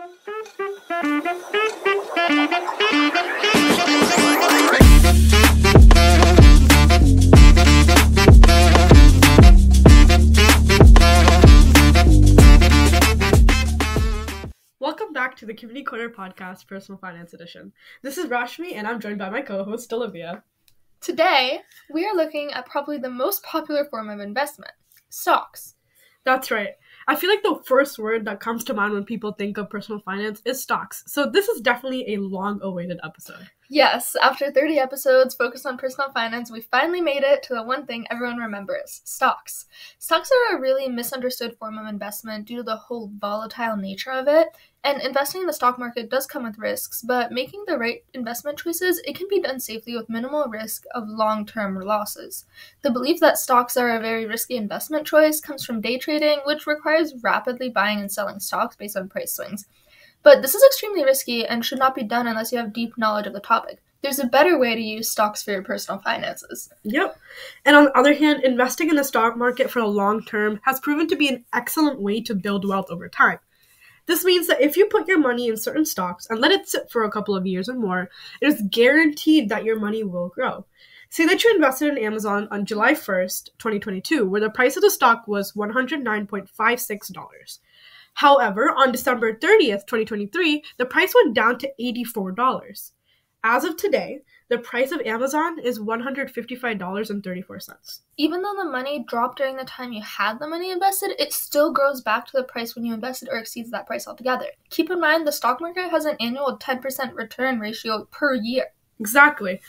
Welcome back to the Community Corner Podcast Personal Finance Edition. This is Rashmi, and I'm joined by my co-host, Olivia. Today, we are looking at probably the most popular form of investment, stocks. That's right. I feel like the first word that comes to mind when people think of personal finance is stocks. So this is definitely a long-awaited episode. Yes, after 30 episodes focused on personal finance, we finally made it to the one thing everyone remembers, stocks. Stocks are a really misunderstood form of investment due to the whole volatile nature of it, and investing in the stock market does come with risks, but making the right investment choices, it can be done safely with minimal risk of long-term losses. The belief that stocks are a very risky investment choice comes from day trading, which requires rapidly buying and selling stocks based on price swings. But this is extremely risky and should not be done unless you have deep knowledge of the topic. There's a better way to use stocks for your personal finances. Yep. And on the other hand, investing in the stock market for the long term has proven to be an excellent way to build wealth over time. This means that if you put your money in certain stocks and let it sit for a couple of years or more, it is guaranteed that your money will grow. Say that you invested in Amazon on July 1st, 2022, where the price of the stock was $109.56. However, on December 30th, 2023, the price went down to $84. As of today, the price of Amazon is $155.34. Even though the money dropped during the time you had the money invested, it still grows back to the price when you invested or exceeds that price altogether. Keep in mind, the stock market has an annual 10% return ratio per year. Exactly.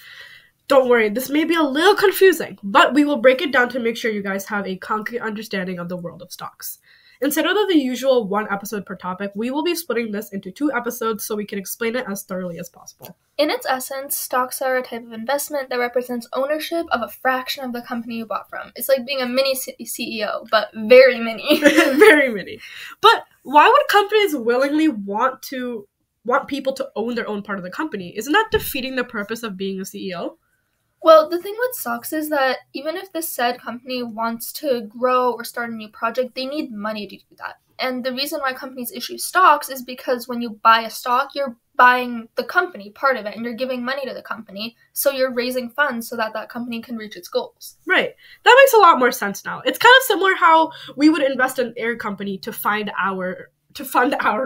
Don't worry, this may be a little confusing, but we will break it down to make sure you guys have a concrete understanding of the world of stocks. Instead of the usual one episode per topic, we will be splitting this into 2 episodes so we can explain it as thoroughly as possible. In its essence, stocks are a type of investment that represents ownership of a fraction of the company you bought from. It's like being a mini CEO, but very mini. Very mini. But why would companies willingly want people to own their own part of the company? Isn't that defeating the purpose of being a CEO? Well, the thing with stocks is that even if the said company wants to grow or start a new project, they need money to do that. And the reason why companies issue stocks is because when you buy a stock, you're buying the company, part of it, and you're giving money to the company, so you're raising funds so that that company can reach its goals. Right. That makes a lot more sense now. It's kind of similar how we would invest in an air company to fund our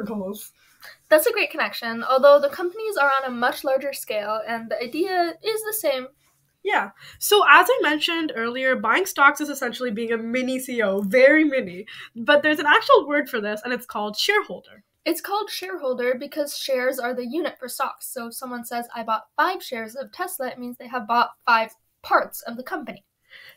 goals. That's a great connection, although the companies are on a much larger scale, and the idea is the same. Yeah. So as I mentioned earlier, buying stocks is essentially being a mini CEO, very mini. But there's an actual word for this, and it's called shareholder. It's called shareholder because shares are the unit for stocks. So if someone says, I bought 5 shares of Tesla, it means they have bought 5 parts of the company.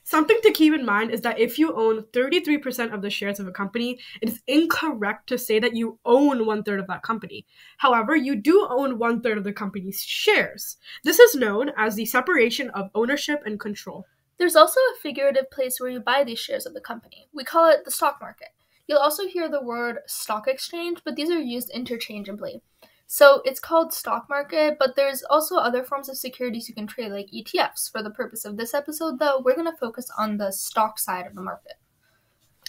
Something to keep in mind is that if you own 33% of the shares of a company, it is incorrect to say that you own 1/3 of that company. However, you do own 1/3 of the company's shares. This is known as the separation of ownership and control. There's also a figurative place where you buy these shares of the company. We call it the stock market. You'll also hear the word stock exchange, but these are used interchangeably. So it's called stock market, but there's also other forms of securities you can trade, like ETFs. For the purpose of this episode, though, we're going to focus on the stock side of the market.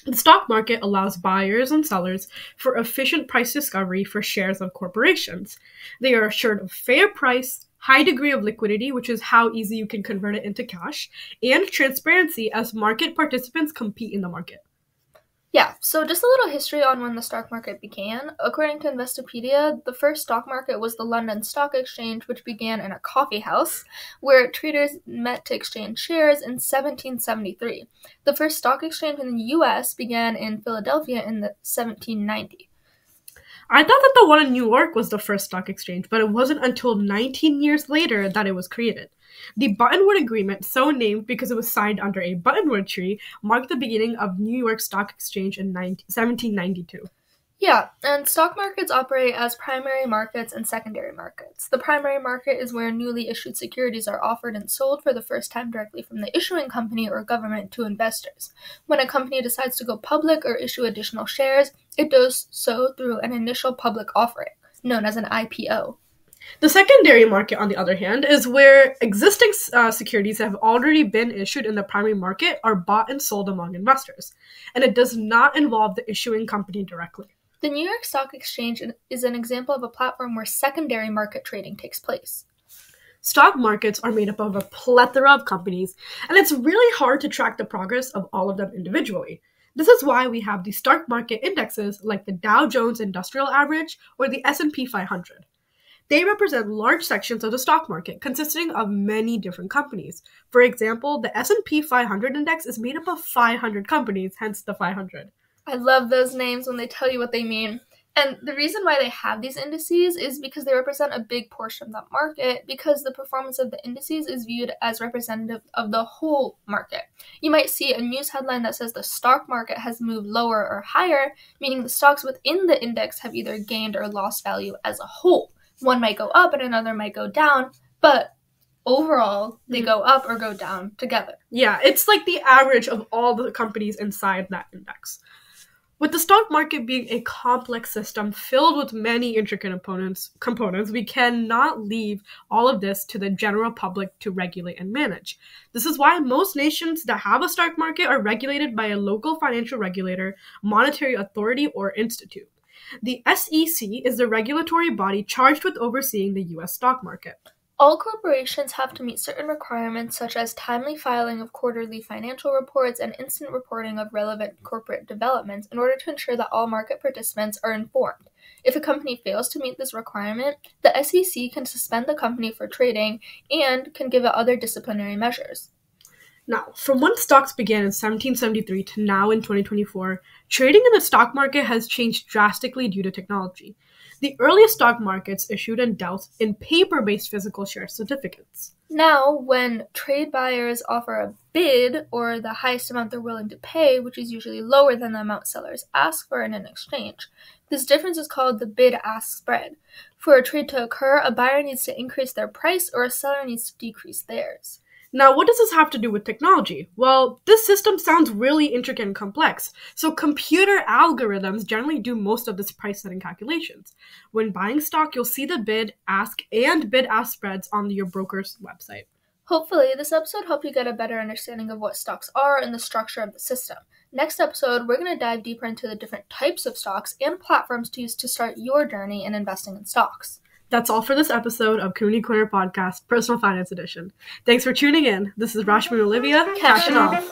The stock market allows buyers and sellers for efficient price discovery for shares of corporations. They are assured of fair price, high degree of liquidity, which is how easy you can convert it into cash, and transparency as market participants compete in the market. Yeah, so just a little history on when the stock market began. According to Investopedia, the first stock market was the London Stock Exchange, which began in a coffee house, where traders met to exchange shares in 1773. The first stock exchange in the U.S. began in Philadelphia in 1790. I thought that the one in New York was the first stock exchange, but it wasn't until 19 years later that it was created. The Buttonwood Agreement, so named because it was signed under a buttonwood tree, marked the beginning of New York Stock Exchange in 1792. Yeah, and stock markets operate as primary markets and secondary markets. The primary market is where newly issued securities are offered and sold for the first time directly from the issuing company or government to investors. When a company decides to go public or issue additional shares, it does so through an initial public offering, known as an IPO. The secondary market, on the other hand, is where existing securities that have already been issued in the primary market are bought and sold among investors, and it does not involve the issuing company directly. The New York Stock Exchange is an example of a platform where secondary market trading takes place. Stock markets are made up of a plethora of companies, and it's really hard to track the progress of all of them individually. This is why we have the stock market indexes like the Dow Jones Industrial Average or the S&P 500. They represent large sections of the stock market consisting of many different companies. For example, the S&P 500 index is made up of 500 companies, hence the 500. I love those names when they tell you what they mean. And the reason why they have these indices is because they represent a big portion of that market, because the performance of the indices is viewed as representative of the whole market. You might see a news headline that says the stock market has moved lower or higher, meaning the stocks within the index have either gained or lost value as a whole. One might go up and another might go down, but overall, they go up or go down together. Yeah, it's like the average of all the companies inside that index. With the stock market being a complex system filled with many intricate components, we cannot leave all of this to the general public to regulate and manage. This is why most nations that have a stock market are regulated by a local financial regulator, monetary authority, or institute. The SEC is the regulatory body charged with overseeing the U.S. stock market. All corporations have to meet certain requirements such as timely filing of quarterly financial reports and instant reporting of relevant corporate developments in order to ensure that all market participants are informed. If a company fails to meet this requirement, the SEC can suspend the company for trading and can give it other disciplinary measures. Now, from when stocks began in 1773 to now in 2024, trading in the stock market has changed drastically due to technology. The earliest stock markets issued and dealt in paper-based physical share certificates. Now, when trade buyers offer a bid, or the highest amount they're willing to pay, which is usually lower than the amount sellers ask for in an exchange, this difference is called the bid-ask spread. For a trade to occur, a buyer needs to increase their price or a seller needs to decrease theirs. Now, what does this have to do with technology? Well, this system sounds really intricate and complex, so computer algorithms generally do most of this price-setting calculations. When buying stock, you'll see the bid-ask and bid-ask spreads on your broker's website. Hopefully, this episode helped you get a better understanding of what stocks are and the structure of the system. Next episode, we're going to dive deeper into the different types of stocks and platforms to use to start your journey in investing in stocks. That's all for this episode of Community Corner Podcast, Personal Finance Edition. Thanks for tuning in. This is Rashmi and Olivia, cashing off.